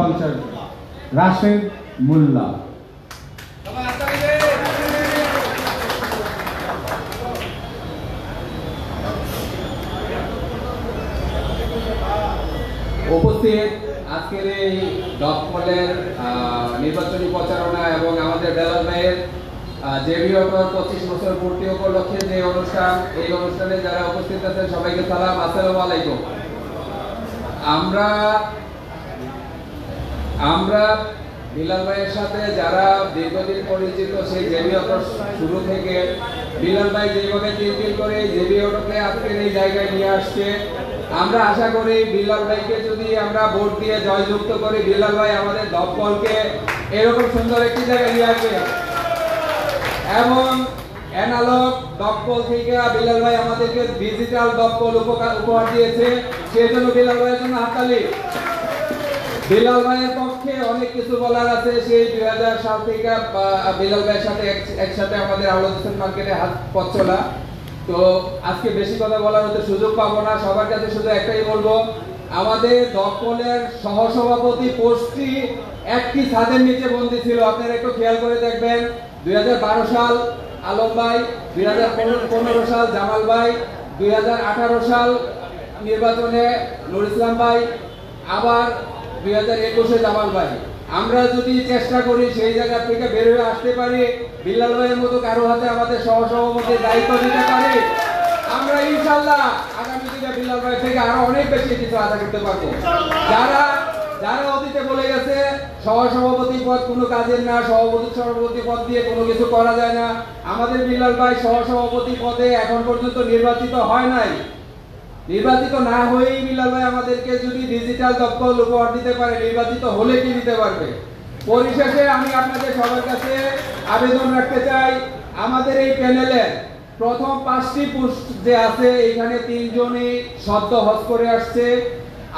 50 রাশেদ মোল্লা। উপস্থিত আজকের এই দপ্তরের নির্বাচনী প্রচারণা এবং আমাদের বেলাল ভাইয়ের জেবি অটোর 25 বছর পূর্তি উপলক্ষে যে অনুষ্ঠান, এই অনুষ্ঠানে যারা উপস্থিত আছেন সবাইকে সালাম, আসসালামু আলাইকুম। আমরা বিলাল ভাইয়ের সাথে যারা দীর্ঘদিন পরিচিত, সেই জেবি অটোর শুরু থেকে বিলাল ভাই যেভাবে তিল করে জেবি অটোকে আজকের এই জায়গায় নিয়ে আসছে, আমরা আশা করি বিলাল ভাইকে যদি আমরা ভোট দিয়ে জয়যুক্ত করি, বিলাল ভাই আমাদের দপ্তরকে এরকম সুন্দর একটি জায়গায় নিয়ে আসবে। এবং অ্যানালগ দপ্তর থেকে বিলাল ভাই আমাদেরকে ডিজিটাল দপ্তর উপহার দিয়েছে, সেজন্য বিলাল ভাইয়ের জন্য হাততালি। বিলাল ভাইয়ের পক্ষে অনেক কিছু বলার আছে। সেই 2000 সাল থেকে বিলাল ভাইয়ের সাথে একসাথে আমাদের আউলাদ হোসেন মার্কেটে হাত পথ চলা। তো আজকে বেশি কথা বলার মতো সুযোগ পাবো না, সবার কাছে শুধু একটাই বলবো, আমাদের দপ্তরের সহসভাপতি পোস্টটি একটি ছাদের নিচে বন্দী ছিল। আপনারা একটু খেয়াল করে দেখবেন, 2012 সাল আলম ভাই, 2015 সাল জামাল ভাই, 2018 সাল নির্বাচনে নুর ইসলাম ভাই, আবার 2021-এ জামাল ভাই। আমরা যদি চেষ্টা করি সেই জায়গা থেকে বের হয়ে আসতে পারি, বিলাল ভাইয়ের মতো কারো হাতে আমাদের সহসভাপতির দায়িত্ব দিতে পারি, আমরা ইনশাআল্লাহ আগামী দিনে বিলাল ভাই থেকে আরো অনেক বেশি কিছু আশা করতে পারবো। যারা অতীতে বলে গেছে সহসভাপতি পদ কোনো কাজের না, সভাপতি পদ দিয়ে কোনো কিছু করা যায় না, আমাদের বিলাল ভাই সহসভাপতি পদে এখন পর্যন্ত নির্বাচিত হয় নাই। নির্বাচিত না হয়েই বিলাল ভাই আমাদেরকে যদি ডিজিটাল দপ্তর উপহার দিতে পারে, নির্বাচিত হলে কি দিতে পারবে? পরিশেষে আমি আপনাদের সবার কাছে আবেদন রাখতে চাই, আমাদের এই প্যানেলে প্রথম 5টি পোস্ট যে আছে, এখানে 3 জনই সদ্য হজ করে আসছে,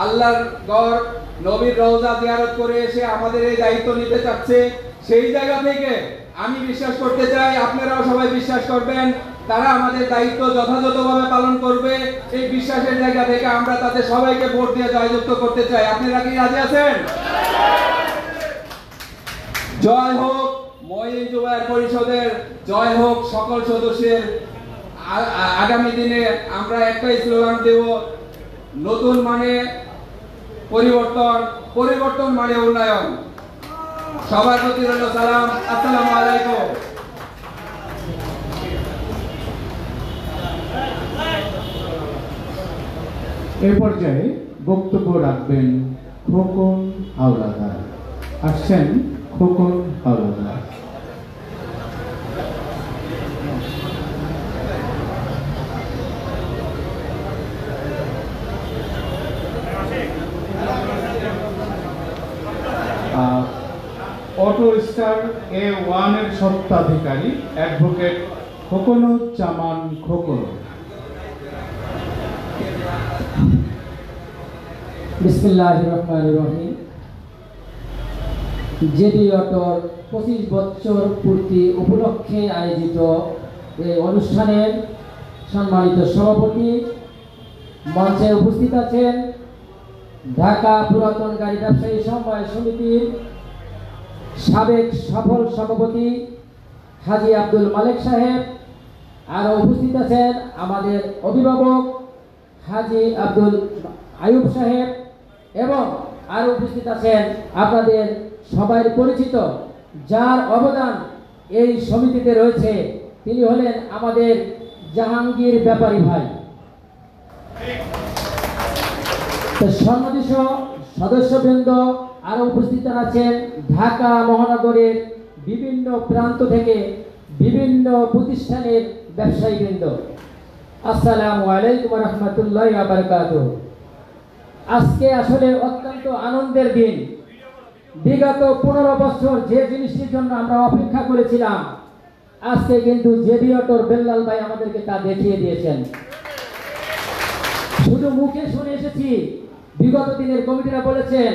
আল্লাহর ঘর নবীর রওজা জিয়ারত করে এসে আমাদের এই দায়িত্ব নিতে চাচ্ছে। সেই জায়গা থেকে আমি বিশ্বাস করতে চাই, আপনারাও সবাই বিশ্বাস করবেন, তারা আমাদের দায়িত্ব যথাযথভাবে পালন করবে। এই বিশ্বাসের জায়গা থেকে আমরা তাদের সবাইকে ভোট দিয়ে জয়যুক্ত করতে চাই। আপনারা কি রাজি আছেন? জয় হোক মঈন জুবায়ের পরিষদের, জয় হোক সকল সদস্যের। আগামী দিনে আমরা একটাই স্লোগান দেব, নতুন মানে পরিবর্তন, পরিবর্তন মানে উন্নয়ন। সবার প্রতি রইল সালাম, আসসালামু আলাইকুম। এ পর্যায়ে বক্তব্য রাখবেন খোকন হাওলাদার। আসছেন Khokon Howlader. Auto star A1 এর স্বত্বাধিকারী অ্যাডভোকেট খোকনুজ্জামান খোকন। বিসমিল্লাহির রহমানির রহিম। জেবি অটোর 25 বছর পূর্তি উপলক্ষে আয়োজিত এই অনুষ্ঠানের সম্মানিত সভাপতি, মঞ্চে উপস্থিত আছেন ঢাকা পুরাতন গাড়ি ব্যবসায়ী সমবায় সমিতির সাবেক সফল সভাপতি হাজী আব্দুল মালেক সাহেব, আরও উপস্থিত আছেন আমাদের অভিভাবক হাজী আব্দুল আয়ুব সাহেব, এবং আরও উপস্থিত আছেন আপনাদের সবাই পরিচিত, যার অবদান এই সমিতিতে রয়েছে, তিনি হলেন আমাদের জাহাঙ্গীর ব্যাপারী ভাই। সম্মানিত সদস্যবৃন্দ, আরও উপস্থিত আছেন ঢাকা মহানগরের বিভিন্ন প্রান্ত থেকে বিভিন্ন প্রতিষ্ঠানের ব্যবসায়ীবৃন্দ। আসসালামু আলাইকুম ওয়া রাহমাতুল্লাহি ওয়া বারাকাতুহু। আজকে আসলে অত্যন্ত আনন্দের দিন। বিগত 15 বছর যে জিনিসটির জন্য আমরা অপেক্ষা করেছিলাম, আজকে কিন্তু জেবি অটোর বেল্লাল ভাই আমাদেরকে তা দেখিয়ে দিয়েছেন। শুধু মুখে শুনে এসেছি, বিগত দিনের কমিটিরা বলেছেন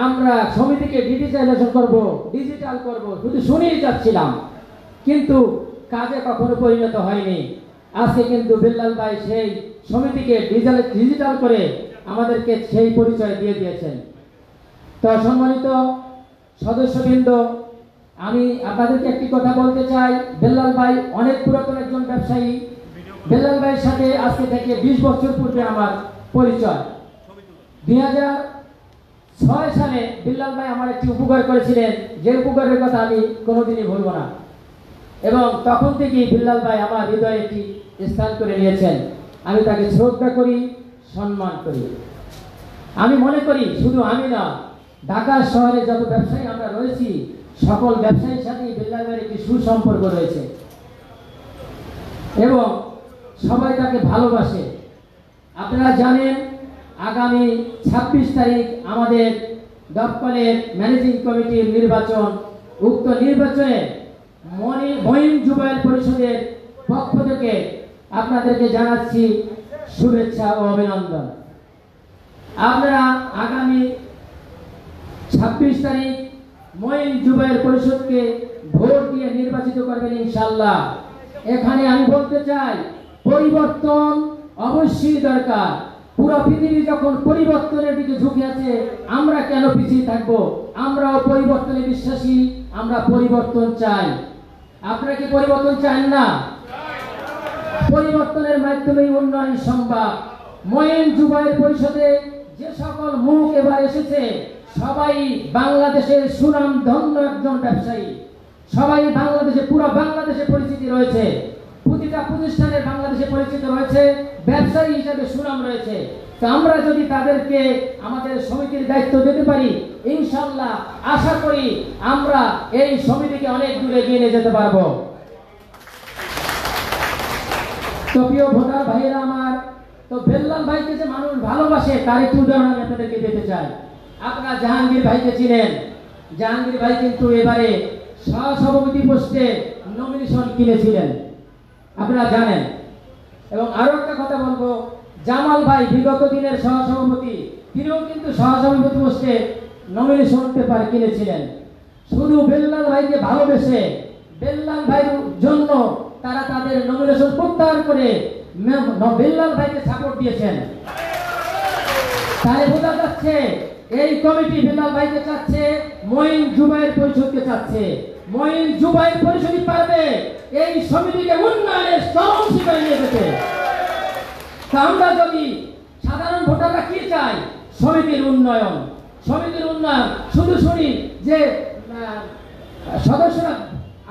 আমরা সমিতিকে ডিজিটালাইজেশন করব, ডিজিটাল করব, শুধু শুনেই যাচ্ছিলাম, কিন্তু কাজে কখনো পরিণত হয়নি। আজকে কিন্তু বেল্লাল ভাই সেই সমিতিকে ডিজিটাল করে আমাদেরকে সেই পরিচয় দিয়ে দিয়েছেন। তো সম্মানিত সদস্যবৃন্দ, আমি আপনাদেরকে একটি কথা বলতে চাই। বেল্লাল ভাই অনেক পুরাতন একজন ব্যবসায়ী। বেল্লাল ভাইয়ের সাথে আজকে থেকে 20 বছর পূর্বে আমার পরিচয়। 2006 সালে বেল্লাল ভাই আমার একটি উপকার করেছিলেন, যে উপকারের কথা আমি কোনোদিনই ভুলব না, এবং তখন থেকেই বেল্লাল ভাই আমার হৃদয়ে একটি স্থান করে নিয়েছেন। আমি তাকে শ্রদ্ধা করি, সম্মান করি। আমি মনে করি শুধু আমি না, ঢাকা শহরে যত ব্যবসায়ী আমরা রয়েছি, সকল ব্যবসায়ীর সাথে বেল্লাল ভাইয়ের একটি সুসম্পর্ক রয়েছে এবং সবাই তাকে ভালোবাসে। আপনারা জানেন আগামী 26 তারিখ আমাদের দপ্তরের ম্যানেজিং কমিটির নির্বাচন। উক্ত নির্বাচনে মঈন যুবায়ের পরিষদের পক্ষ থেকে আপনাদেরকে জানাচ্ছি শুভেচ্ছা ও অভিনন্দন। আপনারা আগামী 26 তারিখ মঈন যুবায়ের পরিষদকে ভোট দিয়ে নির্বাচিত করবেন ইনশাআল্লাহ। এখানে আমি বলতে চাই, পরিবর্তন অবশ্যই দরকার। পুরো পৃথিবী যখন পরিবর্তনের দিকে ঝুঁকে আছে, আমরা কেন পিছিয়ে থাকবো? আমরাও পরিবর্তনে বিশ্বাসী, আমরা পরিবর্তন চাই। আপনারা কি পরিবর্তন চান না? পরিবর্তনের মাধ্যমেই উন্নয়ন সম্ভব। মঈন যুবায়ের পরিষদে যে সকল মুখ এবার এসেছে, সবাই বাংলাদেশের সুনাম ধন্য একজন ব্যবসায়ী। সবাই বাংলাদেশে, পুরো বাংলাদেশে পরিচিতি রয়েছে, প্রতিটা প্রতিষ্ঠানের বাংলাদেশে পরিচিত রয়েছে, ব্যবসায়ী হিসেবে সুনাম রয়েছে। তো আমরা যদি তাদেরকে আমাদের সমিতির দায়িত্ব দিতে পারি, ইনশাআল্লাহ আশা করি আমরা এই সমিতিকে অনেক দূরে এগিয়ে নিয়ে যেতে পারবো। তো প্রিয় ভোটার ভাইয়েরা আমার, তো বেল্লাল ভাইকে যে মানুষ ভালোবাসে তার একটু উদাহরণ আমি আপনাদেরকে দিতে চাই। আপনারা জাহাঙ্গীর ভাইকে চিনেন। জাহাঙ্গীর ভাই কিন্তু এবারে সহসভাপতি পোস্টে নমিনেশন কিনেছিলেন, আপনারা জানেন। এবং আরো একটা কথা বলবো, জামাল ভাই বিগত দিনের সহসভাপতি, তিনিও কিন্তু সহসভাপতি পোস্টে নমিনেশন পেপার কিনেছিলেন। শুধু বেল্লাল ভাইকে ভালোবেসে, বেল্লাল ভাইয়ের জন্য তারা তাদের নমিনেশন প্রত্যাহার করে বেল্লাল ভাইকে সাপোর্ট দিয়েছেন। তাই বোঝা যাচ্ছে এই কমিটি বেল্লাল ভাইকে চাচ্ছে, মঈন যুবায়ের পরিষদকে চাচ্ছে। মঈন যুবায়ের পরিষদই পারবে এই সমিতিকে উন্নয়নের চরম শিখরে নিয়ে যেতে। তা আমরা যদি সাধারণ ভোটাররা কি চাই? সমিতির উন্নয়ন। সমিতির উন্নয়ন শুধু শুনি যে সদস্যরা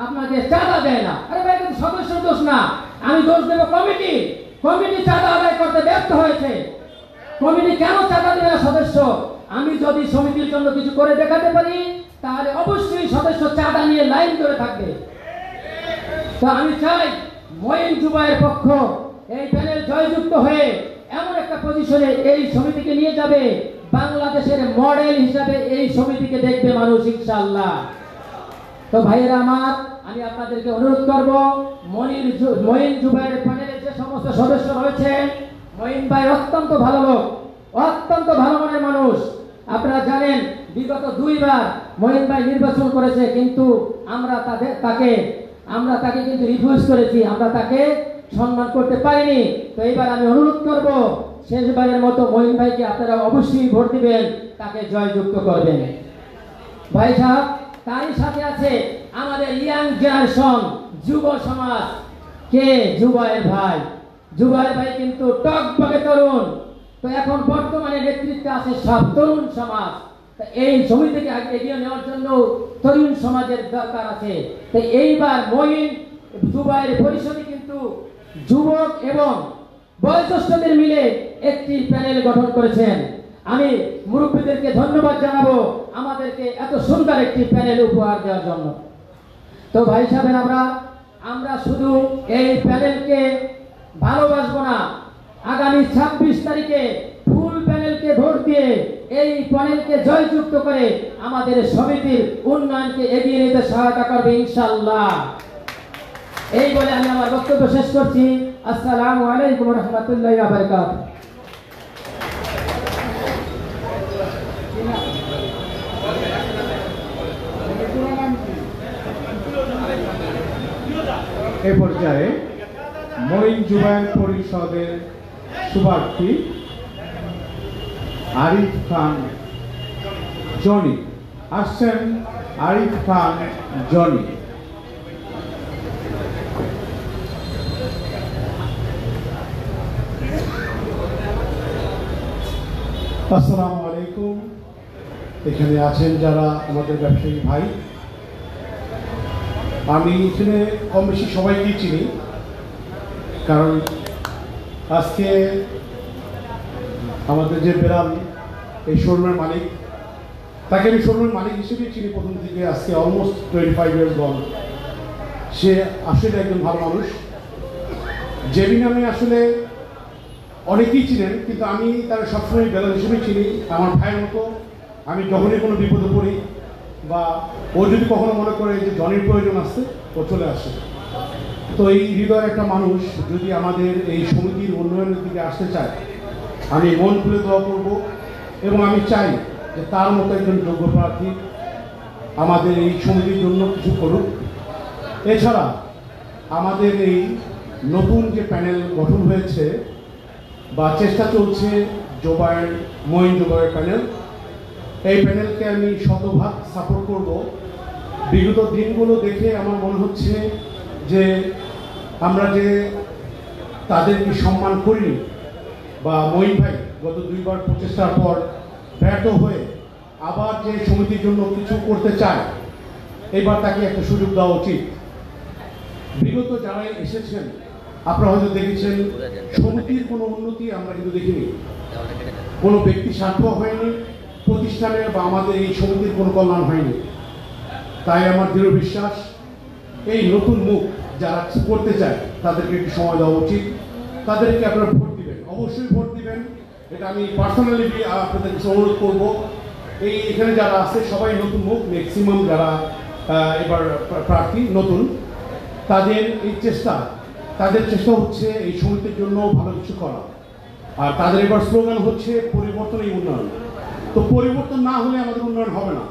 আপনাকে চাঁদা দেয় না। আরে ভাই, কিন্তু সদস্যের দোষ না, আমি দোষ দেব কমিটি। কমিটি চাঁদা আদায় করতে ব্যর্থ হয়েছে। কমিটি কেন চাঁদা দেবে না সদস্য? আমি যদি সমিতির জন্য কিছু করে দেখাতে পারি, তাহলে অবশ্যই সদস্য চাঁদা নিয়ে লাইন ধরে থাকবে। তো আমি চাই মঈন যুবায়ের পক্ষ এই প্যানেল জয়যুক্ত হয়ে এমন একটা পজিশনে এই সমিতিকে নিয়ে যাবে, বাংলাদেশের মডেল হিসাবে এই সমিতিকে দেখবে মানুষ ইনশাআল্লাহ। তো ভাইয়েরা আমার, আমি আপনাদেরকে অনুরোধ করব, মঈন যুবায়ের প্যানেলের যে সমস্ত সদস্য রয়েছেন, মঈন ভাই অত্যন্ত ভালো লোক, অত্যন্ত ভালো মনের মানুষ। আপনারা জানেন বিগত 2 বার মঈন ভাই নির্বাচন করেছে, কিন্তু আমরা তাকে কিন্তু রিফিউজ করেছি, আমরা তাকে সম্মান করতে পারিনি। তো এইবার আমি অনুরোধ করব, শেষবারের মতো মঈন ভাইকে আপনারা অবশ্যই ভোট দিবেন, তাকে জয়যুক্ত করবেন। ভাই সাহেব, তারই সাথে আছে আমাদের ইয়াং জেনারেশন, যুব সমাজ। কে? যুবায়ের ভাই। যুবায়ের ভাই কিন্তু টকবকে তরুণ। তো এখন বর্তমানে নেতৃত্বে আছে সব তরুণ সমাজ। এই সমিতিকে এগিয়ে নেওয়ার জন্য তরুণ সমাজের দরকার আছে। তো এইবার মঈন যুবায়ের পরিষদে কিন্তু যুবক এবং বয়োজ্যেষ্ঠদের মিলে একটি প্যানেল গঠন করেছেন। আমি মুরব্বীদেরকে ধন্যবাদ জানাবো আমাদেরকে এত সুন্দর একটি প্যানেল উপহার দেওয়ার জন্য। তো ভাই সাহেব, আমরা শুধু এই প্যানেলকে ভালোবাসবো না, আগামী 26 তারিখে ফুল প্যানেলকে ভোট দিয়ে এই প্যানেলকে জয়যুক্ত করে আমাদের সমিতির উন্নয়নকে এগিয়ে নিতে সহায়তা করবে ইনশাআল্লাহ। এই বলে আমি আমার বক্তব্য শেষ করছি। আসসালামু আলাইকুম ওয়া রাহমাতুল্লাহি ওয়া বারাকাতুহু। এ পর্যায়ে মঈন যুবায়ের পরিষদের শুভার্থী আরিফ খান জনি। আসছেন আরিফ খান জনি। আসসালামু আলাইকুম। এখানে আছেন যারা আমাদের ব্যবসায়ী ভাই, আমি এখানে কম বেশি সবাইকেই চিনি, কারণ আজকে আমাদের যে বেলাল এই শোরুমের মালিক, তাকে আমি শোরুমের মালিক হিসেবেই চিনি প্রথম থেকে। আজকে অলমোস্ট 25 ইয়ার্স গন। সে আসলে একজন ভালো মানুষ। জেবি নামে আসলে অনেকেই চিনেন, কিন্তু আমি তার সবসময় বেলাল হিসেবেই চিনি, আমার ভাইয়ের মতো। আমি যখনই কোনো বিপদে পড়ি বা ও যদি কখনো মনে করে যে জনির প্রয়োজন আসছে, ও চলে আসে। তো এই হৃদয়ের একটা মানুষ যদি আমাদের এই সমিতির উন্নয়নের দিকে আসতে চায়, আমি মন খুলে দোয়া করব এবং আমি চাই যে তার মতো একজন যোগ্য প্রার্থী আমাদের এই সমিতির জন্য কিছু করুক। এছাড়া আমাদের এই নতুন যে প্যানেল গঠন হয়েছে বা চেষ্টা চলছে মঈন জুবায়ের প্যানেল, এই প্যানেলকে আমি শতভাগ সাপোর্ট করব। বিগত দিনগুলো দেখে আমার মনে হচ্ছে যে আমরা যে তাদেরকে সম্মান করিনি, বা মঈন ভাই গত 2 বার প্রচেষ্টার পর ব্যর্থ হয়ে আবার যে সমিতির জন্য কিছু করতে চায়, এবার তাকে একটা সুযোগ দেওয়া উচিত। বিগত যারা এসেছেন আপনারা হয়তো দেখেছেন, সমিতির কোনো উন্নতি আমরা কিন্তু দেখিনি, কোনো ব্যক্তি স্বার্থ হয়নি, প্রতিষ্ঠানের বা আমাদের এই সমিতির কোনো কল্যাণ হয়নি। তাই আমার দৃঢ় বিশ্বাস, এই নতুন মুখ যারা করতে চায় তাদেরকে একটু সময় দেওয়া উচিত। তাদেরকে আপনারা ভোট দিবেন, অবশ্যই ভোট দিবেন। এটা আমি পার্সোনালি আপনাদের অনুরোধ করবো। এখানে যারা আছে সবাই নতুন মুখ, ম্যাক্সিমাম যারা এবার প্রার্থী নতুন, তাদের চেষ্টা হচ্ছে এই সমিতির জন্য ভালো কিছু করা। আর তাদের এবার স্লোগান হচ্ছে পরিবর্তনই উন্নয়ন। তো পরিবর্তন না হলে আমাদের উন্নয়ন হবে না।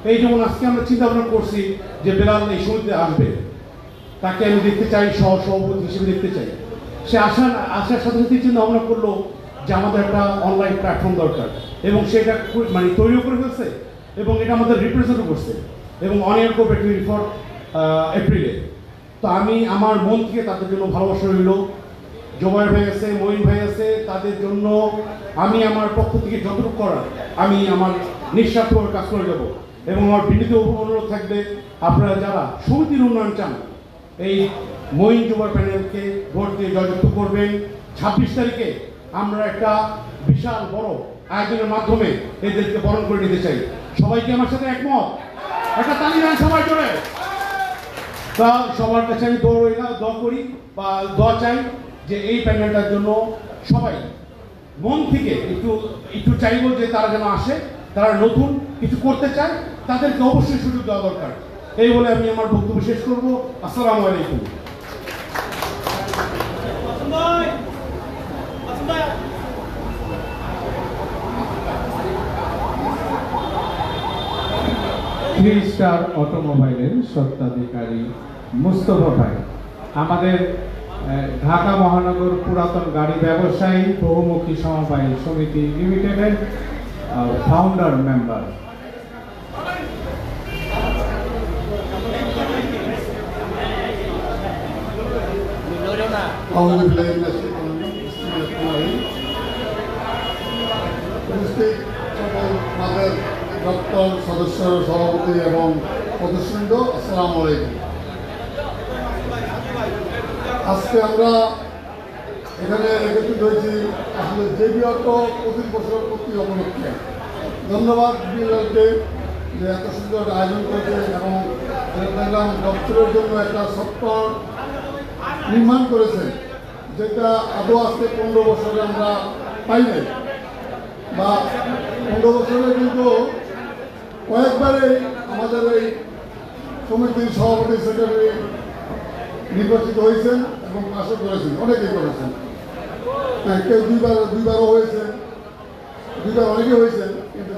এই যেমন আজকে আমরা চিন্তা ভাবনা করছি যে বেলাল এই সমিতিতে আসবে, তাকে আমি দেখতে চাই, সভাপতি হিসেবে দেখতে চাই। সে আসার সাথে সাথে চিন্তা ভাবনা করলো যে আমাদের একটা অনলাইন প্ল্যাটফর্ম দরকার, এবং সেটা মানে তৈরিও করে ফেলছে এবং এটা আমাদের রিপ্রেজেন্টও করছে এবং অন-এয়ার করবে 24 এপ্রিলে। তো আমি আমার মন থেকে তাদের জন্য ভালোবাসা রইল। জুবায়ের ভাই আছে, মঈন ভাই আছে, তাদের জন্য আমি আমার পক্ষ থেকে যতটুকু করার আমি আমার নিঃস্বার্থভাবে কাজ করে যাব। এবং আমার বিনীত অনুরোধ থাকবে, আপনারা যারা সমিতির উন্নয়ন চান, এই মঈন জুবায়ের প্যানেলকে ভোট দিয়ে জয়যুক্ত করবেন। 26 তারিখে আমরা একটা বিশাল বড় আয়োজনের মাধ্যমে এদেরকে বরণ করে নিতে চাই। সবাইকে আমার সাথে একমত? একটা তালি দেন সবাই জোরে। তা সবার কাছে আমি দোয়া করি বা দোয়া চাই যে এই প্যানেলটার জন্য সবাই মন থেকে একটু চাইব যে তারা যেন আসে, তারা নতুন কিছু করতে চায়, তাদেরকে অবশ্যই সুযোগ দেওয়া দরকার। এই বলে আমি আমার বক্তব্য শেষ করব। আসসালামু আলাইকুম। থ্রি স্টার অটোমোবাইলের স্বত্বাধিকারী মুস্তফা ভাই, আমাদের ঢাকা মহানগর পুরাতন গাড়ি ব্যবসায়ী বহুমুখী সমবায় সমিতি লিমিটেডের ফাউন্ডার মেম্বার। আমাদের দপ্তর সদস্য, সভাপতি এবং সদস্যবৃন্দ, আসসালামু আলাইকুম। আজকে আমরা এখানে একত্রিত হয়েছি আসলে জেবি অটো 25 বছর প্রতি উপলক্ষে। ধন্যবাদ বিএলকে যে এত সুন্দর আয়োজন করেছে এবং দেখলাম দপ্তরের জন্য একটা সফটওয়্যার নির্মাণ করেছে, যেটা আদৌ আজকে 15 বছরে আমরা পাই নাই, বা 15 বছরে কিন্তু কয়েকবারে আমাদের এই সমিতির সভাপতি সেক্রেটারি নির্বাচিত হয়েছেন এবং পাশও করেছেন, অনেকেই করেছেন। হ্যাঁ, কেউ দুইবারও হয়েছে, দুইবার অনেকে হয়েছেন, কিন্তু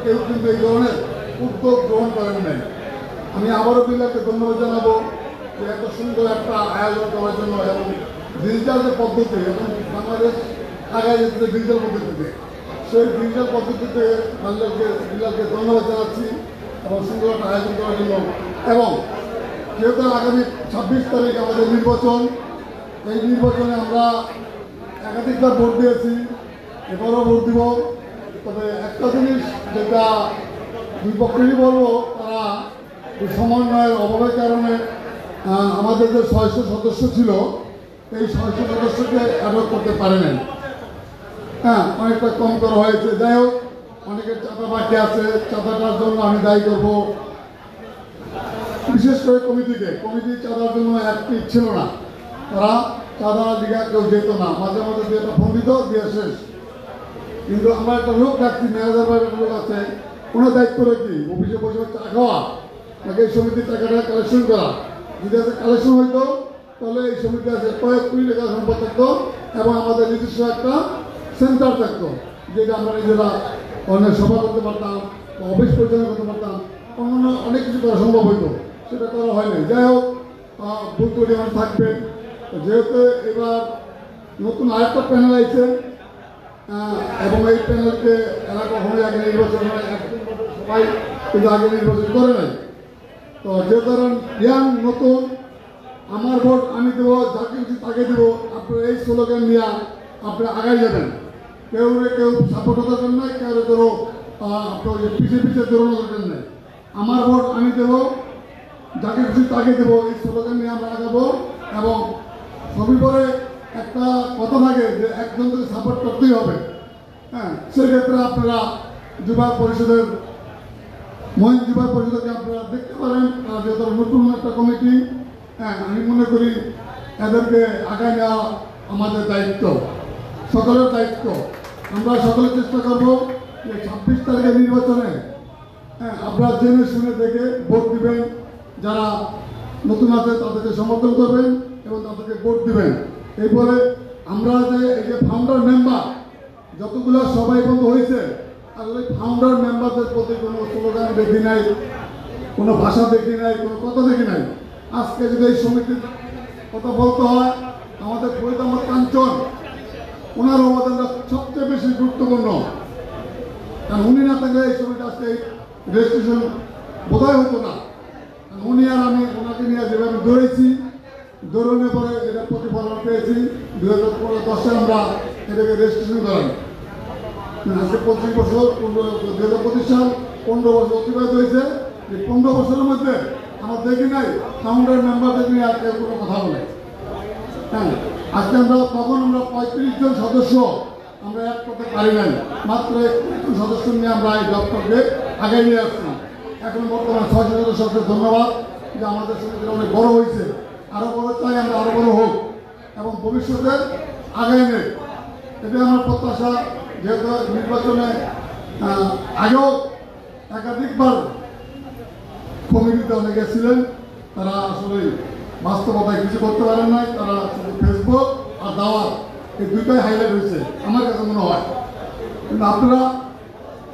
কেউ কিন্তু এই ধরনের উদ্যোগ গ্রহণ করেন নাই। আমি আবারও বিল্লাকে ধন্যবাদ জানাবো যে এত সুন্দর একটা আয়োজন করার জন্য, এবং ডিজিটাল যে পদ্ধতি, এবং বাংলাদেশ আগায় যেতে ডিজিটাল পদ্ধতিতে, সেই ডিজিটাল পদ্ধতিতে বিলালকে ধন্যবাদ জানাচ্ছি এবং সুন্দর একটা আয়োজন করার জন্য। এবং যেহেতু আগামী 26 তারিখ আমাদের নির্বাচন, এই নির্বাচনে আমরা একাধিকবার ভোট দিয়েছি, এবারও ভোট দিব। তবে একটা জিনিস যেটা দুই পক্ষেরই বলবো, তারা সমন্বয়ের অভাবের কারণে আমাদের যে 600 সদস্য ছিল, এই 600 সদস্যকে অ্যাডপ্ট করতে পারে নাই। হ্যাঁ, অনেকটা কম করা হয়েছে। যাই হোক, অনেকের চাঁদা বাকি আছে, চাঁদাটার জন্য আমি দায়ী করবো বিশেষ করে কমিটি চাঁদার জন্য অ্যাক্টিভ ছিল না, তারা চাঁদা লিগা কেউ যেত না, মাঝে মাঝে দিয়ে একটা ফোন দিত, দিয়ে শেষ। কিন্তু আমরা একটা লোক রাখছি, ম্যানেজার বা একটা লোক আছে, ওনার দায়িত্ব কি অফিসে বসে চা খাওয়া, নাকি এই সমিতির টাকাটা কালেকশন করা। যদি আছে কালেকশন হইতো, তাহলে এই সমিতি আছে কয়েক কোটি টাকা সম্পদ থাকতো এবং আমাদের নিজস্ব একটা সেন্টার থাকতো, যেটা আমরা নিজেরা অনেক সভা করতে পারতাম, অফিস পরিচালনা করতে পারতাম, অন্য অনেক কিছু করা সম্ভব হইতো, সেটা করা হয়নি। যাই হোক, ভুল ত্রুটি আমার থাকবে। যেহেতু এবার নতুন আরেকটা প্যানেল আছে এবং এই প্যানেলকে এরা কখনোই আগে নির্বাচন সবাই কিন্তু আগে নির্বাচন করে নাই। তো যে কারণ ইয়াং নতুন, আমার ভোট আমি দেবো, যাকে কিছু তাকে দেবো, আপনার এই স্লোগান নিয়ে আপনারা আগাই যাবেন। কেউ সাপোর্ট করবেন না, কেউ আপনার পিছিয়ে দৌড়ানো করবেন না। আমার ভোট আমি দেবো, যাকে কিছু তাকে দেবো, এই স্লোগান নিয়ে আমরা আগাবো। এবং সবই পরে একটা কথা থাকে যে একজনকে সাপোর্ট করতেই হবে। হ্যাঁ, সেক্ষেত্রে আপনারা যুবা পরিষদের মহিন যুবা পরিষদকে আপনারা দেখতে পারেন, যেহেতু নতুন একটা কমিটি। হ্যাঁ, আমি মনে করি এদেরকে আগায় নেওয়া আমাদের দায়িত্ব, সকলের দায়িত্ব। আমরা সকলে চেষ্টা করবো যে 26 তারিখের নির্বাচনে আপনারা জেনে শুনে দেখে ভোট দিবেন। যারা নতুন আছে তাদেরকে সমর্থন করবেন এবং তাদেরকে ভোট দিবেন। এরপরে আমরা এই যে ফাউন্ডার মেম্বার যতগুলো সবাই বন্ধ হয়েছে, আর ওই ফাউন্ডার মেম্বারদের প্রতি কোনো স্লোগান দেখি নাই, কোনো ভাষা দেখি নাই, কোনো কথা দেখি নাই। আজকে যদি এই সমিতির কথা বলতে হয়, আমাদের ফরিদ আহমদ কাঞ্চন, ওনার অবদানটা সবচেয়ে বেশি গুরুত্বপূর্ণ। কারণ উনি না থাকলে এই সমিতি আজকে রেজিস্ট্রেশন বোধহয় হতো না। উনি আর আমি ওনাকে নিয়ে যেভাবে দৌড়েছি, দৌড়ানোর পরে এটা প্রতিফলন পেয়েছি। 2010 আমরা এটাকে রেজিস্ট্রেশন করাই। আজকে 25 বছর, 2025 সাল 15 বছর অতিবাহিত হয়েছে। এই 15 বছরের মধ্যে আমরা দেখি নাই ফাউন্ডার মেম্বারদের নিয়ে আর কেউ কোনো কথা বলে। হ্যাঁ, আজকে তখন আমরা 35 জন সদস্য আমরা এক করতে পারি নাই, মাত্র 1 সদস্য নিয়ে আমরা এই দপ্তরকে আগে নিয়ে আসছি। এখন বর্তমানে 600 সদস্যকে ধন্যবাদ যে আমাদের সমিতি অনেক বড় হয়েছে, আরও বড় চাই, আমরা আরও বড় হোক এবং ভবিষ্যতে আগায় নেই, এটা আমার প্রত্যাশা। যেহেতু নির্বাচনে আগেও একাধিকবার কমিটিতে অনেকে ছিলেন, তারা আসলে বাস্তবতায় কিছু করতে পারেন নাই, তারা ফেসবুক আর দাওয়াত এই দুইটাই হাইলাইট হয়েছে আমার কাছে মনে হয়। কিন্তু আপনারা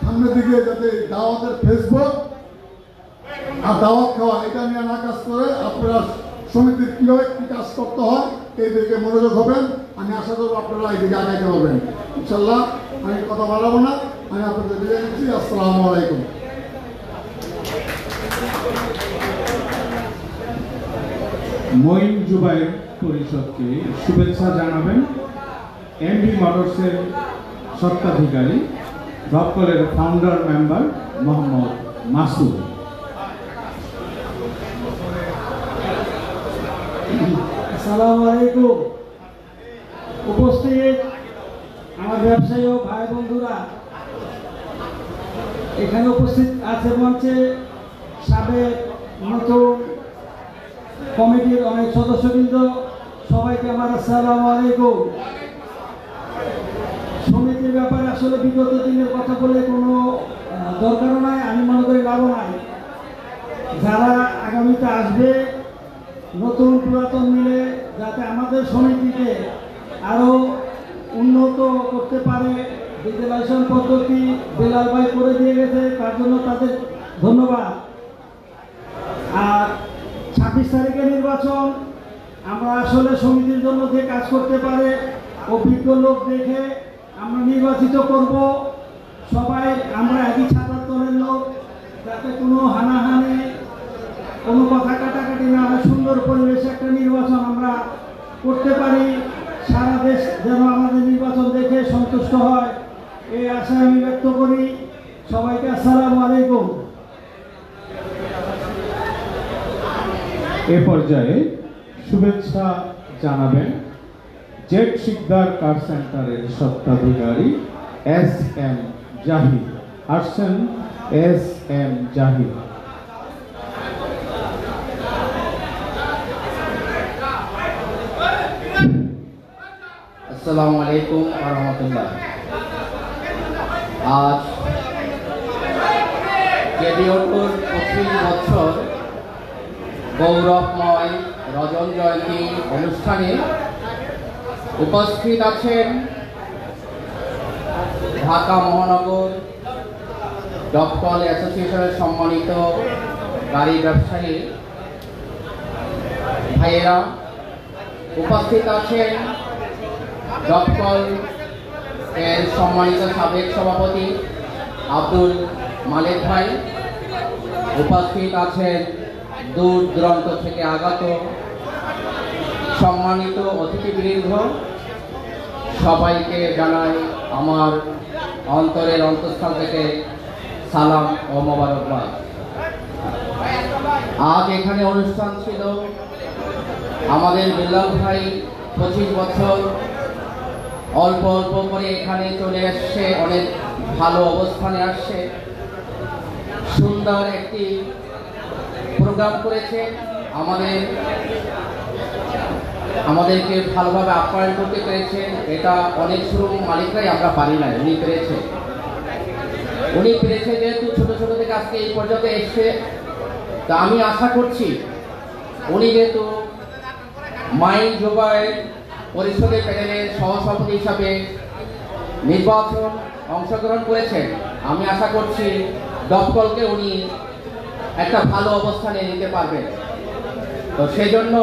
সামনের দিকে যাতে দাওয়াতের ফেসবুক আর দাওয়াত খাওয়া এটা নিয়ে না কাজ করে, আপনারা সমিতির কীভাবে কী কাজ করতে হয় এই দিকে মনোযোগ হবেন। আমি আশা করবো আপনারা এই দিকে আগাইতে পারবেন ইনশাল্লাহ। আমি কথা বাড়াবো না, আমি আপনাদের বিদায় নিচ্ছি। আসসালামু আলাইকুম। মঈন যুবায়ের পরিষদকে শুভেচ্ছা জানাবেন এমবি মোটরসের স্বত্বাধিকারী দপ্তরের ফাউন্ডার মেম্বার মোহাম্মদ মাসুদ। আসসালামু আলাইকুম। উপস্থিত আমার ব্যবসায়ী ও ভাই বন্ধুরা, এখানে উপস্থিত আছে মঞ্চে সাবেক নতুন কমিটির অনেক সদস্যবৃন্দ, সবাইকে আমার আসসালামু আলাইকুম। সমিতির ব্যাপারে আসলে বিগত দিনের কথা বলে কোনো দরকারও নাই, আমি মনে করি লাভও নাই। যারা আগামীতে আসবে নতুন পুরাতন মিলে যাতে আমাদের সমিতিকে আরও উন্নত করতে পারে, ডিজিটালাইজেশন পদ্ধতি বেলাল ভাই করে দিয়ে গেছে, তার জন্য তাদের ধন্যবাদ। আর 26 তারিখের নির্বাচন আমরা আসলে সমিতির জন্য যে কাজ করতে পারে অভিজ্ঞ লোক দেখে আমরা নির্বাচিত করব সবাই আমরা একই ছাতার তলের লোক, যাতে কোনো হানাহানি, কোনো কথা কাটাকাটি না হয়, সুন্দর পরিবেশে একটা নির্বাচন আমরা করতে পারি, সারা দেশ যেন আমাদের নির্বাচন দেখে সন্তুষ্ট হয়, এই আশা আমি ব্যক্ত করি। সবাইকে আসসালামু আলাইকুম। এ পর্যায়ে শুভেচ্ছা জানাবেন জেড শিকদার কার সেন্টারের স্বত্বাধিকারী SM জাহিদ। আসছেন SM জাহিদ। আসসালামু আলাইকুম ওয়া রাহমাতুল্লাহ। আজ জেডিওটোর 25 বছর গৌরবময় রজন জয়ন্তী অনুষ্ঠানে উপস্থিত আছেন ঢাকা মহানগর ডক্টর অ্যাসোসিয়েশনের সম্মানিত গাড়ি ব্যবসায়ী ভাইয়েরা, উপস্থিত আছেন ডক্টর এর সম্মানিত সাবেক সভাপতি আব্দুল মালেক ভাই, উপস্থিত আছেন দূর দূরান্ত থেকে আগত সম্মানিত অতিথিবৃন্দ, সবাইকে জানাই আমার অন্তরের অন্তঃস্থল থেকে সালাম ও মোবারকবাদ। আজ এখানে অনুষ্ঠান ছিল আমাদের বিল্লাল ভাই 25 বছর অল্প অল্প করে এখানে চলে আসছে, অনেক ভালো অবস্থানে আসছে, সুন্দর একটি প্রোগ্রাম করেছে, আমাদেরকে ভালোভাবে আপ্যায়ন করতে পেরেছেন। এটা অনেক শোরুম মালিকরাই আমরা পারি না, উনি পেরেছে যেহেতু ছোট ছোট থেকে আজকে এই পর্যন্ত এসছে। তা আমি আশা করছি উনি যেহেতু মাইন জোবাই পরিষদের প্যানেলের সহসভাপতি হিসাবে নির্বাচন অংশগ্রহণ করেছেন, আমি আশা করছি দপ্তরকে উনি একটা ভালো অবস্থানে নিতে পারবেন। তো সেজন্য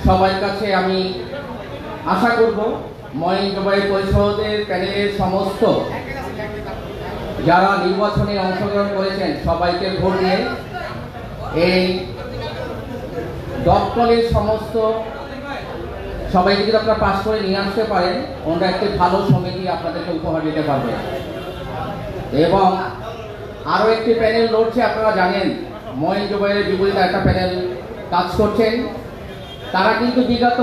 সবার কাছে আমি আশা করব মাইন জোবাই পরিষদের প্যানেলের সমস্ত যারা নির্বাচনে অংশগ্রহণ করেছেন সবাইকে ভোট দিয়ে এই দপ্তরের সমস্ত সবাইকে যদি আপনারা পাস করে নিয়ে আসতে পারেন, ওনারা একটি ভালো সমিতি আপনাদেরকে উপহার দিতে পারবে। এবং আরও একটি প্যানেল লড়ছে, আপনারা জানেন মঈন জুবাইরের বিপরীতে একটা প্যানেল কাজ করছেন। তারা কিন্তু বিগত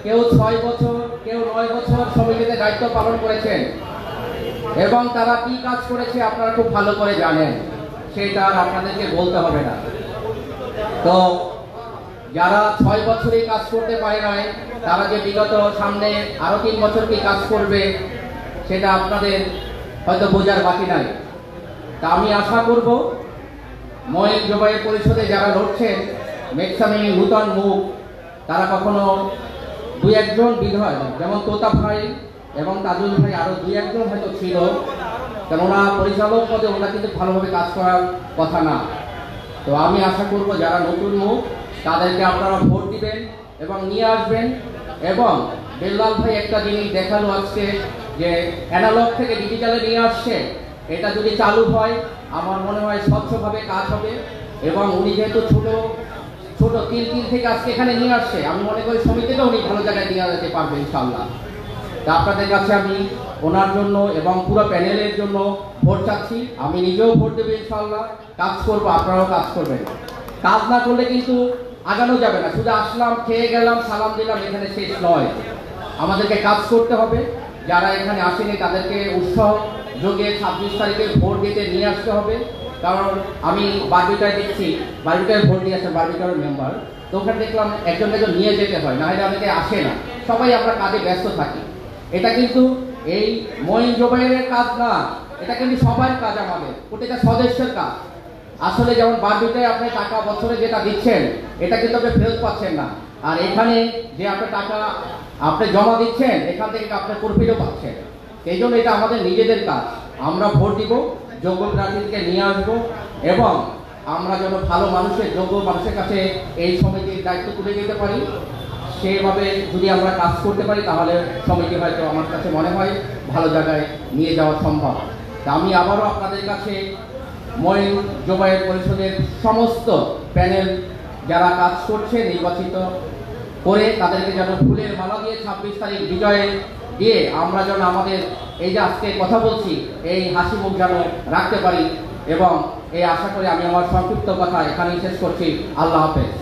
কেউ 6 বছর, কেউ 9 বছর সমিতিতে দায়িত্ব পালন করেছেন এবং তারা কি কাজ করেছে আপনারা খুব ভালো করে জানেন, সেটা আর আপনাদেরকে বলতে হবে না। তো যারা 6 বছরই কাজ করতে পারে নাই, তারা যে বিগত সামনে আরো 3 বছর কি কাজ করবে সেটা আপনাদের হয়তো বোঝার বাকি নাই। তা আমি আশা করব মঈন জুবাইর পরিষদে যারা লড়ছেন, ম্যাক্সিমাম নূতন মুখ, তারা কখনো 2-1 জন বিধায়ক যেমন তোতা ভাই এবং তাজুল ভাই, আরো 2-1 জন হয়তো ছিল, কারণ ওরা পরিচালক পদে ওরা কিন্তু ভালোভাবে কাজ করার কথা না। তো আমি আশা করব যারা নতুন মুখ তাদেরকে আপনারা ভোট দিবেন এবং নিয়ে আসবেন। এবং বিল্লাল ভাই একটা জিনিস দেখালো আজকে, যে অ্যানালগ থেকে ডিজিটালে নিয়ে আসছে, এটা যদি চালু হয় আমার মনে হয় স্বচ্ছভাবে কাজ হবে। এবং উনি যেহেতু ছোট ছোট 3 থেকে আজকে এখানে নিয়ে আসছে, আমি মনে করি সমিতিটা উনি ভালো জায়গায় নিয়ে যেতে পারবে ইনশাআল্লাহ। তা আপনাদের কাছে আমি ওনার জন্য এবং পুরো প্যানেলের জন্য ভোট চাচ্ছি। আমি নিজেও ভোট দেবো ইনশাআল্লাহ, কাজ করবো, আপনারাও কাজ করবেন। কাজ না করলে কিন্তু আগানো যাবে না। শুধু আসলাম, খেয়ে গেলাম, সালাম দিলাম, এখানে শেষ নয়। আমাদেরকে কাজ করতে হবে। যারা এখানে আসেনি তাদেরকে উৎসাহ যোগে 26 তারিখে ভোট দিতে নিয়ে আসতে হবে। কারণ আমি বারবিটায় দেখছি, বারবিটায় ভোট দিয়ে আসেন বারবিটার মেম্বার, তো ওখানে দেখলাম একজন নিয়ে যেতে হয়, না হলে অনেকে আসে না, সবাই আমরা কাজে ব্যস্ত থাকি। এটা কিন্তু এই মঈন জুবাইরের কাজ না, এটা কিন্তু সবার কাজ, আমাদের প্রত্যেকটা সদস্যের কাজ। আসলে যেমন বারবিটায় আপনি টাকা বছরে যেটা দিচ্ছেন, এটা কিন্তু আপনি ফেরত পাচ্ছেন না। আর এখানে যে আপনার টাকা আপনি জমা দিচ্ছেন, এখান থেকে আপনার প্রফিটও পাচ্ছেন। এই জন্য এটা আমাদের নিজেদের কাজ। আমরা ভোট দিব, যোগ্য প্রার্থীকে নিয়ে আসবো এবং আমরা যেন ভালো মানুষের, যোগ্য মানুষের কাছে এই সমিতির দায়িত্ব তুলে দিতে পারি, সেভাবে যদি আমরা কাজ করতে পারি তাহলে সমিতি হয়তো আমার কাছে মনে হয় ভালো জায়গায় নিয়ে যাওয়া সম্ভব। তা আমি আবারও আপনাদের কাছে মঈন জুবায়ের পরিষদের সমস্ত প্যানেল যারা কাজ করছে নির্বাচিত করে তাদেরকে যেন ফুলের মালা দিয়ে 26 তারিখ বিজয়ে দিয়ে আমরা যেন আমাদের এই যে আজকে কথা বলছি এই হাসি মুখ যেন রাখতে পারি, এবং এই আশা করে আমি আমার সংক্ষিপ্ত কথা এখানেই শেষ করছি। আল্লাহ হাফেজ।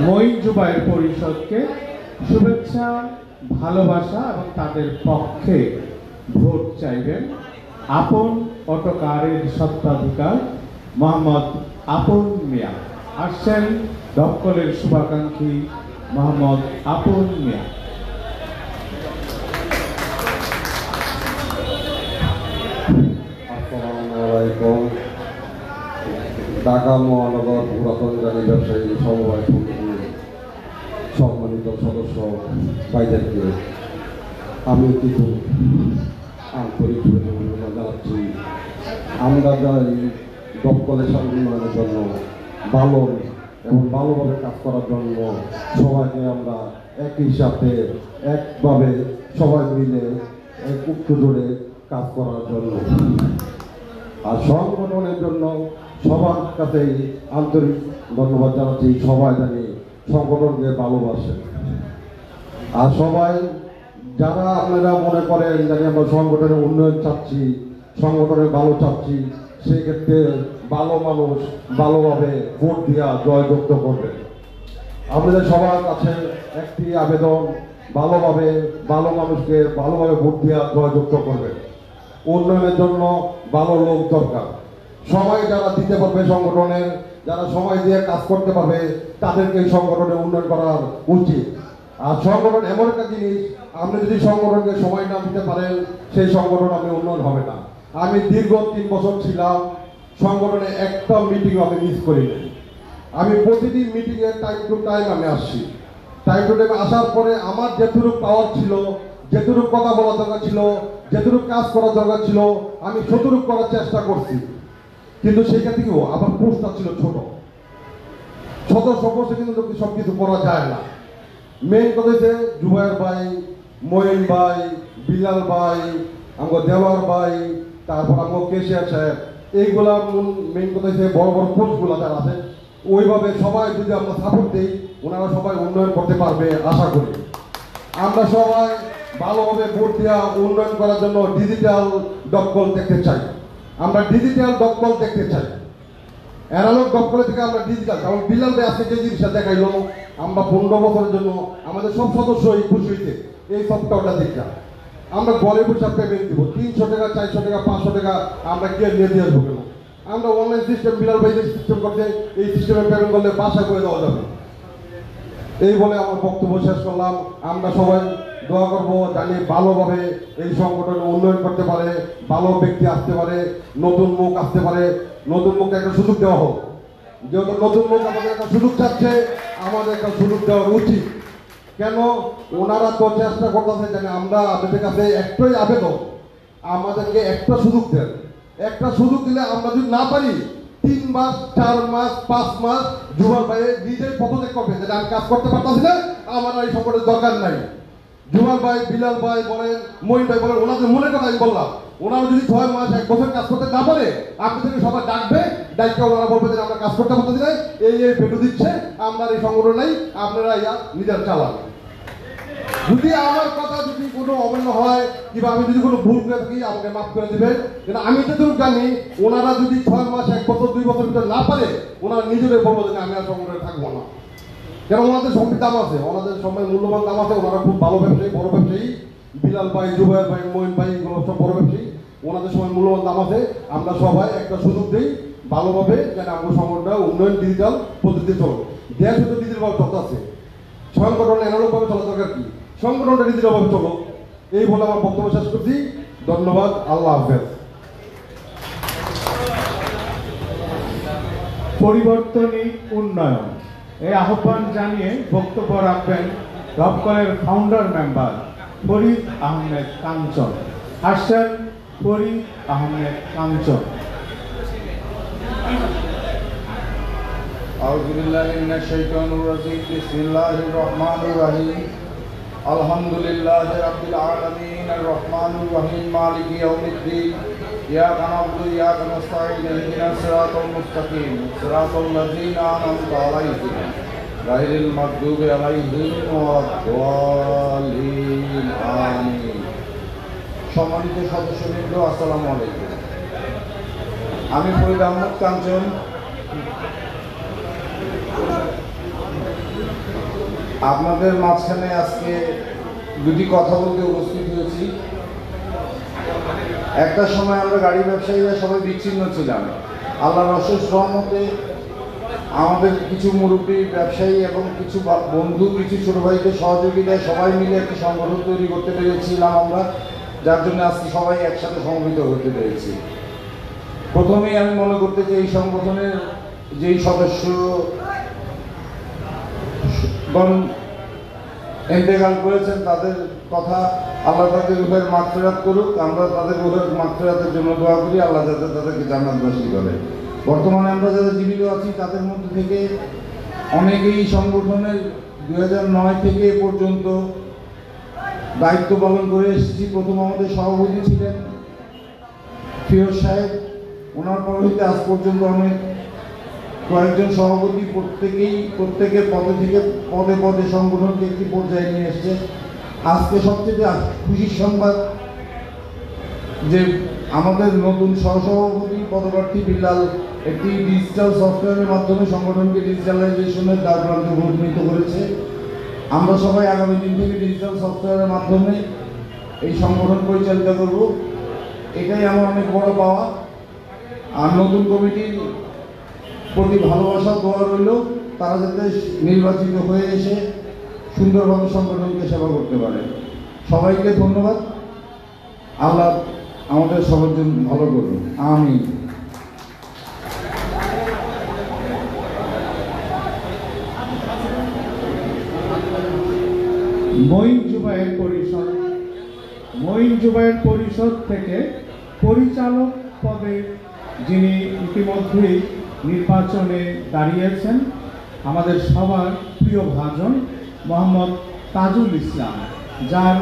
মঈন জুবায়ের পরিষদকে শুভেচ্ছা, ভালোবাসা এবং তাদের পক্ষে ভোট চাইবেন আপন অটোকারের স্বত্বাধিকার মোহাম্মদ আপন মিয়া। আসছেন দপ্তরের শুভাকাঙ্ক্ষী মোহাম্মদ আপন মিয়া। আসসালামু আলাইকুম। ঢাকা মহানগর পুরাতন গাড়ি ব্যবসায়ী সমবায় সমিতির সম্মানিত সদস্য ভাইদেরকে আমি কিছু আন্তরিক শুভেচ্ছা জানাচ্ছি। আমরা যাই দপ্তরের উন্নয়নের জন্য ভালো এবং ভালোভাবে কাজ করার জন্য সবাইকে আমরা একই সাথে একভাবে সবাই মিলে এক উক্ত জোরে কাজ করার জন্য, আর সংগঠনের জন্য সবার কাছেই আন্তরিক ধন্যবাদ জানাচ্ছি। সবাই জানি সংগঠনকে ভালোবাসে, আর সবাই যারা আপনারা মনে করেন জানি আমরা সংগঠনের উন্নয়ন চাচ্ছি, সংগঠনের ভালো চাচ্ছি, সেক্ষেত্রে ভালো মানুষ ভালোভাবে ভোট দিয়া জয়যুক্ত করবে। আমাদের সবার কাছে একটি আবেদন, ভালোভাবে ভালো মানুষকে ভালোভাবে ভোট দিয়া জয়যুক্ত করবে। উন্নয়নের জন্য ভালো লোক দরকার। সবাই যারা দিতে পারবে সংগঠনের, যারা সময় দিয়ে কাজ করতে পারবে তাদেরকে সংগঠনে উন্নয়ন করার উচিত। আর সংগঠন এমন একটা জিনিস, আপনি যদি সংগঠনকে সময় না দিতে পারেন সেই সংগঠন আপনি উন্নয়ন হবে না। আমি দীর্ঘ 3 বছর ছিলাম সংগঠনে, একটা মিটিং আমি মিস করিনি। আমি প্রতিদিন মিটিংয়ে টাইম টু টাইম আমি আসছি। টাইম টু টাইম আসার পরে আমার যেটুকু পাওয়ার ছিল, যেটুকু কথা বলা দরকার ছিল, যেটুকু কাজ করার দরকার ছিল, আমি ততটুকু করার চেষ্টা করছি। কিন্তু সেখান থেকেও আমার পোস্টটা ছিল ছোট পোস্টে কিন্তু সব কিছু করা যায় না। মেইন কথা হচ্ছে জুবায়ের ভাই, মঈন ভাই, বিলাল ভাই, আমার দেওয়ার ভাই, তারপর আমার কেশিয়ার সাহেব, এইগুলা মেইন কথা হচ্ছে বড় বড় পোস্টগুলো যারা আছে ওইভাবে সবাই যদি আমরা সাপোর্ট দিই ওনারা সবাই উন্নয়ন করতে পারবে আশা করি। আমরা সবাই ভালোভাবে ভোট দেওয়া উন্নয়ন করার জন্য ডিজিটাল দপ্তর দেখতে চাই। আমরা ডিজিটাল দপ্তর দেখতে চাই। অ্যানালগ দপ্তর থেকে আমরা ডিজিটাল, কারণ বিলাল ভাই আজকে যে জিনিসটা দেখাইলো, আমরা 15 বছরের জন্য আমাদের সব সদস্যই খুশি হইতে এই সফটওয়্যারটা দেখা আমরা ঘরে বসে পেমেন্ট দিব। 300 টাকা, 400 টাকা, 500 টাকা আমরা কে নিয়ে দিয়ে আসবো কেন? আমরা অনলাইন সিস্টেম, বিলাল ভাই যে সিস্টেম করতে, এই সিস্টেমে পেমেন্ট করলে বাসা করে দেওয়া যাবে। এই বলে আমার বক্তব্য শেষ করলাম। আমরা সবাই দোয়া করবো জানি ভালোভাবে এই সংগঠন উন্নয়ন করতে পারে, ভালো ব্যক্তি আসতে পারে, নতুন মুখ আসতে পারে, নতুন মুখকে একটা সুযোগ দেওয়া হোক। যেহেতু নতুন মুখ আমাদের একটা সুযোগ চাচ্ছে, আমাদের একটা সুযোগ দেওয়া উচিত। কেন ওনারা তো চেষ্টা করতেছে, জানি আমরা আপনাদের কাছে একটাই আবেদন, আমাদেরকে একটা সুযোগ দেন। একটা সুযোগ দিলে আমরা যদি না পারি 3 মাস, 4 মাস, 5 মাস জুবাল ভাই নিজেই পদত্যাগ করবে যে আমি কাজ করতে পারতেছি না, আমার এই সংগঠনের দরকার নাই। জুবাল ভাই, বিলাল ভাই বলেন, মঈন ভাই বলেন, ওনাদের মনের কথা আমি বললাম। ওনারা যদি 6 মাস, 1 বছর কাজ করতে না পারে আপনাদেরকে সবাই ডাকবে, ডাইকে ওনারা বলবে যে আমরা কাজ করতে পারতেছি না, এই ভেটু দিচ্ছে, আমরা এই সংগঠন নাই, আপনারা ইয়া নিজের চালান। যদি আমার কথা যদি কোনো অমান্য হয় কিংবা আমি যদি কোনো ভুল করে থাকি আমাকে মাফ করে দেবেন। কিন্তু আমি যতটুকু জানি ওনারা যদি 6 মাস, 1 বছর, 2 বছর ভিতরে না পারে ওনারা নিজেদের বলবো যে আমি আর সংগঠনে থাকবো না। কেন ওনাদের সম্পত্তির দাম আছে, ওনাদের সময় মূল্যবান দাম আছে, ওনারা খুব ভালো ব্যবসায়ী, বড় ব্যবসায়ী। বিলাল ভাই, জুবায়ের ভাই, মঈন ভাই, এগুলো সব বড় ব্যবসায়ী, ওনাদের সময় মূল্যবান দাম আছে। আমরা সবাই একটা সুযোগ দিই ভালোভাবে, যেন আমার সংগঠনটা উন্নয়ন ডিজিটাল পদ্ধতিতে চলবে। দেশ হয়তো ডিজিটালভাবে চলতে আছে, সংগঠন এনারোভাবে চলা দরকার কি, সংগঠনটা ডিজিটালভাবে চলো। এই বলে আমার বক্তব্য শেষ করছি। ধন্যবাদ। আল্লাহ হাফেজ। পরিবর্তনই উন্নয়ন, এই আহ্বান জানিয়ে বক্তব্য রাখবেন রবকলের ফাউন্ডার মেম্বার ফরিদ আহমেদ কাঞ্চন। আসছেন ফরিদ আহমেদ কাঞ্চন। أعوذ بالله من الشيطان الرجيم بسم الله الرحمن الرحيم الحمد لله رب العالمين الرحمن الرحيم مالك يوم الدين إياك نعبد وإياك نستعين اهدنا الصراط المستقيم صراط الذين أنعمت عليهم غير المغضوب عليهم ولا الضالين آمين। সম্মানিত সদস্যবৃন্দ, আসসালামু আলাইকুম। আমি ফরিদ আহমেদ কাঞ্চন আপনাদের মাঝখানে আজকে দুটি কথা বলতে উপস্থিত হয়েছি। একটা সময় আমরা গাড়ি ব্যবসায়ীরা সবাই বিচ্ছিন্ন ছিলাম। আল্লাহর অশেষ রহমতে আমাদের কিছু মুরব্বী ব্যবসায়ী এবং কিছু বন্ধু, কিছু ছোট ভাইদের সহযোগিতায় সবাই মিলে একটি সংগঠন তৈরি করতে পেরেছিলাম আমরা, যার জন্য আজকে সবাই একসাথে সমবেত হতে পেরেছি। প্রথমেই আমি মনে করতে চাই এই সংগঠনের যেই সদস্যগণ ইন্তেকাল করেছেন তাদের কথা, আল্লাহ তাদের রূহের মাগফিরাত করুক। আমরা তাদের রূহের মাগফিরাতের জন্য দোয়া করি, আল্লাহ যাতে তাদেরকে জান্নাতবাসী করে। বর্তমানে আমরা যারা জীবিত আছি তাদের মধ্যে থেকে অনেকেই সংগঠনের 2009 থেকে এ পর্যন্ত দায়িত্ব পালন করে এসেছি। প্রথম আমাদের সভাপতি ছিলেন ফিরোজ সাহেব, ওনার পরবর্তীতে আজ পর্যন্ত অনেক কয়েকজন সভাপতি প্রত্যেকের পদে থেকে পদে পদে সংগঠনকে একটি পর্যায়ে নিয়ে এসছে। আজকে সবচেয়ে খুশির সংবাদ যে আমাদের নতুন সহসভাপতি পদপ্রার্থী বিল্লাল একটি ডিজিটাল সফটওয়্যারের মাধ্যমে সংগঠনকে ডিজিটালাইজেশনের দ্বারপ্রান্তে উন্নীত করেছে। আমরা সবাই আগামী দিন থেকে ডিজিটাল সফটওয়্যারের মাধ্যমে এই সংগঠন পরিচালিত করব, এটাই আমার অনেক বড় পাওয়া। আর নতুন কমিটির প্রতি ভালোবাসা দোয়া রইল, তারা যাতে নির্বাচিত হয়ে এসে সুন্দরভাবে সংগঠনকে সেবা করতে পারে। সবাইকে ধন্যবাদ। আল্লাহ আমাদের সবার জন্য ভালো করুন, আমিন। মঈন জুবায়ের পরিষদ থেকে পরিচালক পদে যিনি ইতিমধ্যেই নির্বাচনে দাঁড়িয়েছেন, আমাদের সবার প্রিয় ভাজন মোহাম্মদ তাজুল ইসলাম, যার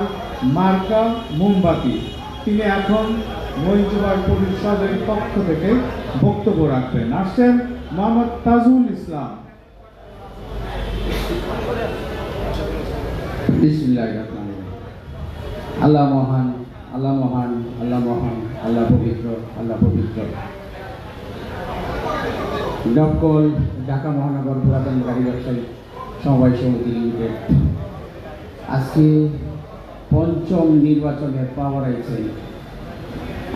মার্কা মোমবাতি, তিনি এখন মঈন জুবায়ের পরিষদের পক্ষ থেকে বক্তব্য রাখবেন। আসছেন মোহাম্মদ তাজুল ইসলাম। আল্লাহ মহান, আল্লাহ মহান, আল্লাহ মহান, আল্লাহ পবিত্র, আল্লাহ পবিত্র। ডবকল ঢাকা মহানগর পুরাতন গাড়ি ব্যবসায়ী সমবায় সমিতি লিমিটেড আজকে পঞ্চম নির্বাচনের পাওয়ার আইছে।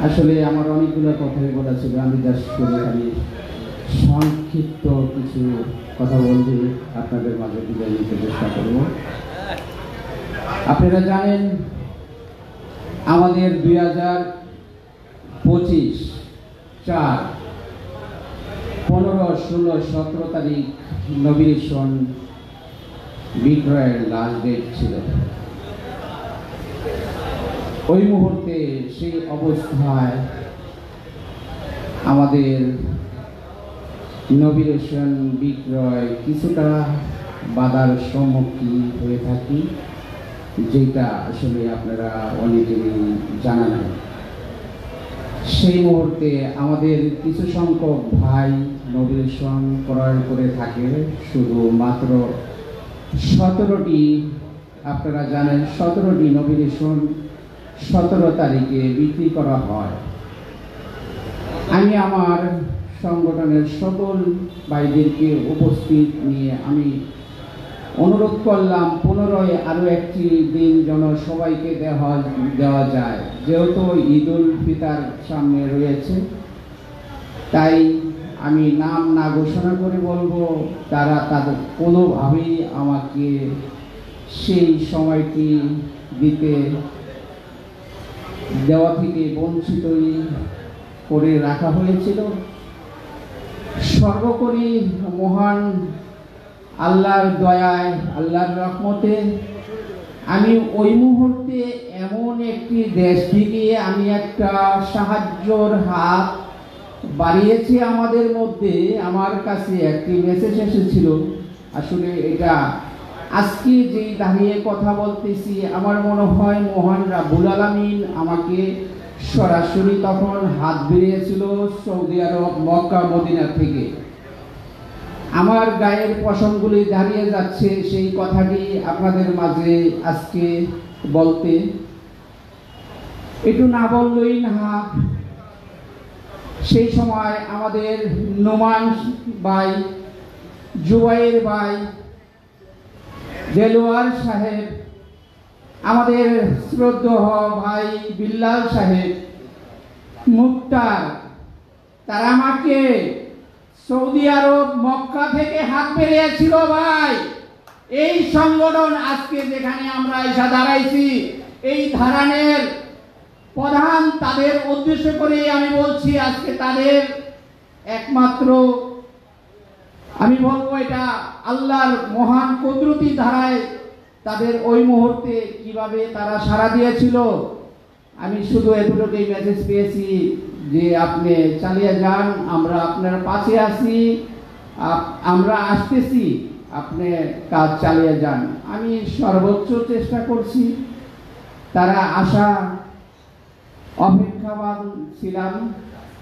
আসলে আমার অনেকগুলো কথাই বলা ছিল, আমি জাস্ট করে খালি সংক্ষিপ্ত কিছু কথা বলতে আপনাদের মাঝে বিদায় নিতে চেষ্টা করব। আপনারা জানেন আমাদের 2025 4, 15, 16, 17 তারিখ নমিনেশন বিক্রয়ের লাস্ট ডেট ছিল। ওই মুহূর্তে সেই অবস্থায় আমাদের নমিনেশন বিক্রয় কিছুটা বাধার সম্মুখীন হয়ে থাকি, যেটা আসলে আপনারা অনেকেরই জানা নাই। সেই মুহূর্তে আমাদের কিছু সংখ্যক ভাই নমিনেশন ক্রয় করে থাকে, শুধু মাত্র 17টি, আপনারা জানেন 17টি নমিনেশন 17 তারিখে বিক্রি করা হয়। আমি আমার সংগঠনের সকল ভাইদেরকে উপস্থিত নিয়ে আমি অনুরোধ করলাম পুনরায় আরও একটি দিন যেন সবাইকে দেওয়া যায়, যেহেতু ঈদুল ফিতর সামনে রয়েছে। তাই আমি নাম না ঘোষণা করে বলবো, তারা তাদের কোনোভাবেই আমাকে সেই সময়টি দেওয়া থেকে বঞ্চিতই করে রাখা হয়েছিল। সর্বোপরি মহান আল্লাহর দয়ায়, আল্লাহর রহমতে আমি ওই মুহূর্তে এমন একটি দেশ থেকে আমি একটা সাহায্যর হাত বাড়িয়েছি আমাদের মধ্যে। আমার কাছে একটি মেসেজ এসেছিল, আসলে এটা আজকে যেই দাঁড়িয়ে কথা বলতেছি আমার মনে হয় মহান রাব্বুল আলামিন আমাকে সরাসরি তখন হাত বেরিয়েছিল সৌদি আরব মক্কা মদিনা থেকে। আমার গায়ের পশমগুলি দাঁড়িয়ে যাচ্ছে সেই কথাটি আপনাদের মাঝে আজকে বলতে। একটু না বললেই না। সেই সময় আমাদের নোমান ভাই, জুবাইর ভাই, দেলোয়ার সাহেব, আমাদের শ্রদ্ধেয় ভাই বিল্লাল সাহেব, মুক্তার, তারা আমাকে সৌদি আরব মক্কা থেকে হাত বেরিয়েছিল ভাই। এই সংগঠন আজকে যেখানে আমরা এসে দাঁড়াইছি, এই ধারানের প্রধান তাদের উদ্দেশ্য করে আমি বলছি, আজকে তাদের একমাত্র আমি বলবো এটা আল্লাহর মহান কুদরতি ধারায় তাদের ওই মুহূর্তে কিভাবে তারা সাড়া দিয়েছিল। আমি শুধু এতটুকুই মেসেজ পেয়েছি যে আপনি চালিয়ে যান, আমরা আপনার পাশে আছি, আমরা আসতেছি, আপনি কাজ চালিয়ে যান। আমি সর্বোচ্চ চেষ্টা করছি, তারা আশা অপেক্ষাবান ছিলাম।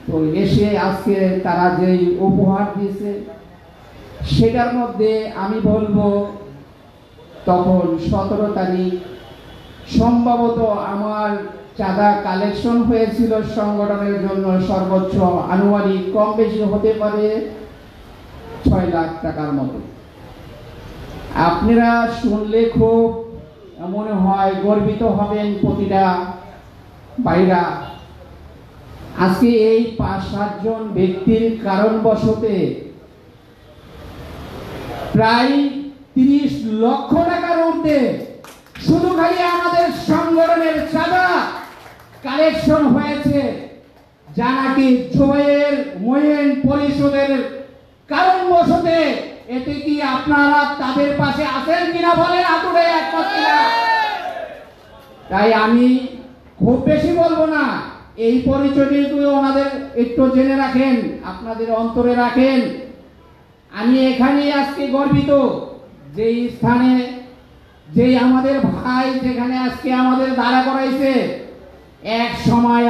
তো এসে আজকে তারা যেই উপহার দিয়েছে সেটার মধ্যে আমি বলবো তখন 17 তারিখ সম্ভবত আমার চাঁদা কালেকশন হয়েছিল সংগঠনের জন্য সর্বোচ্চ আনুমানিক কম বেশি হতে পারে 6 লাখ টাকার মতো। আপনারা শুনলে খুব মনে হয় গর্বিত হবেন প্রতিটা ভাইরা। আজকে এই 5-7 জন ব্যক্তির কারণবশতে প্রায় 30 লক্ষ টাকার ঊর্ধ্বে শুধু খালি আমাদের সংগঠনের চাঁদা কালেকশন হয়েছে, যা নাকি জুবাইর মঈন পরিষদের কারণবশতে। এতে কি আপনারা তাদের পাশে আছেন কিনা বলেন আতুরে একমাত্র। তাই আমি খুব বেশি বলবো না, এই পরিচয়টি ওনাদের একটু জেনে রাখেন, আপনাদের অন্তরে রাখেন। আমি এখানে আজকে গর্বিত, যেই স্থানে যেই আমাদের ভাই যেখানে আজকে আমাদের দাঁড়া করাইছে। এক সময়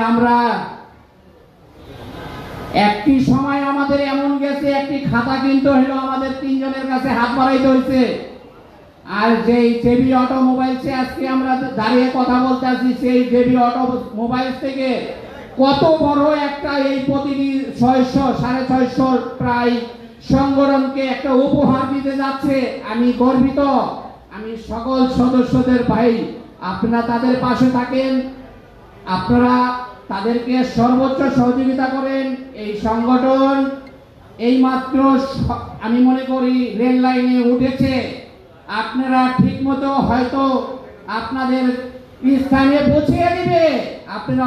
আমাদের এমন গেছে, একটি খাতা কিনতে হলো আমাদের 3 জনের কাছে হাত বাড়াইতে হয়েছে। আর যেই জেবি অটোমোবাইলসে আজকে আমরা দাঁড়িয়ে কথা বলতে আছি, সেই জেবি অটোমোবাইলস থেকে কত বড় একটা এই প্রতিটি 600-650 প্রায় সংগঠনকে একটা উপহার দিতে যাচ্ছে। আমি গর্বিত। আমি সকল সদস্যদের ভাই, আপনারা তাদের পাশে থাকেন, আপনারা তাদেরকে সর্বোচ্চ সহযোগিতা করেন। এই সংগঠন এইমাত্র আমি মনে করি রেল লাইনে উঠেছে। আপনারা ঠিকমতো হয়তো আপনাদের স্থানে পৌঁছিয়ে দিবে। আপনারা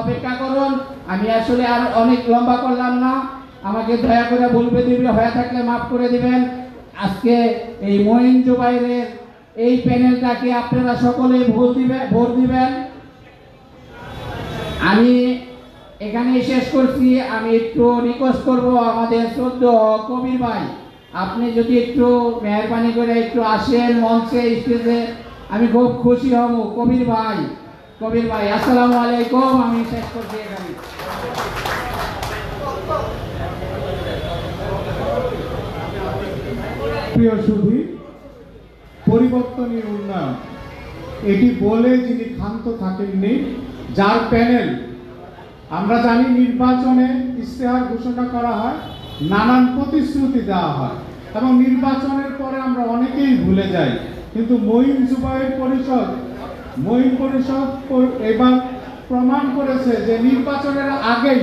অপেক্ষা করুন। আমি আসলে আর অনেক লম্বা করলাম না, আমাকে দয়া করে বলবে দিবে, হয়ে থাকলে মাফ করে দিবেন। আজকে এই মঈন জুবাইরের এই প্যানেলটাকে আপনারা সকলে ভোট দিবেন। আমি এখানেই শেষ করছি। আমি একটু রিকোয়েস্ট করব আমাদের শ্রদ্ধেয় কবির ভাই, আপনি যদি একটু মেহরবানি করে একটু আসেন মঞ্চে, স্টেজে, আমি খুব খুশি হব। কবির ভাই আসসালামু আলাইকুম। আমি শেষ করছি এখানে। প্রিয় সুধী, পরিবর্তনই উন্নয়ন, এটি বলে যিনি ক্ষান্ত থাকেননি, যার প্যানেল আমরা জানি নির্বাচনে ইশতেহার ঘোষণা করা হয়, নানান প্রতিশ্রুতি দেওয়া হয় এবং নির্বাচনের পরে আমরা অনেকেই ভুলে যাই। কিন্তু মঈন পরিষদ এবার প্রমাণ করেছে যে নির্বাচনের আগেই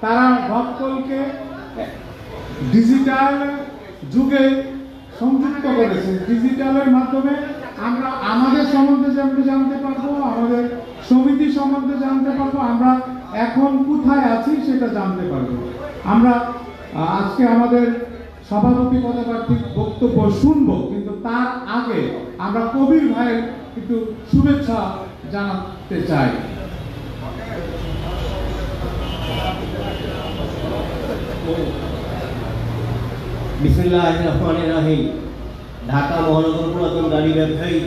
তারা ভক্তকে ডিজিটাল যুগে সংযুক্ত করেছে। ডিজিটালের মাধ্যমে আমরা আমাদের সম্বন্ধে জানতে পারবো, আমাদের সমিতি সম্বন্ধে জানতে পারবো, আমরা এখন কোথায় আছি সেটা জানতে পারবো। আমরা আজকে আমাদের সভাপতি পদপ্রার্থীর বক্তব্য শুনবো, কিন্তু তার তার আগে আমরা কবির ভাইয়ের একটু শুভেচ্ছা জানাতে চাই। বিসমিল্লাহির রহমানির রহিম। ঢাকা মহানগর পুরাতন গাড়ি ব্যবসায়ী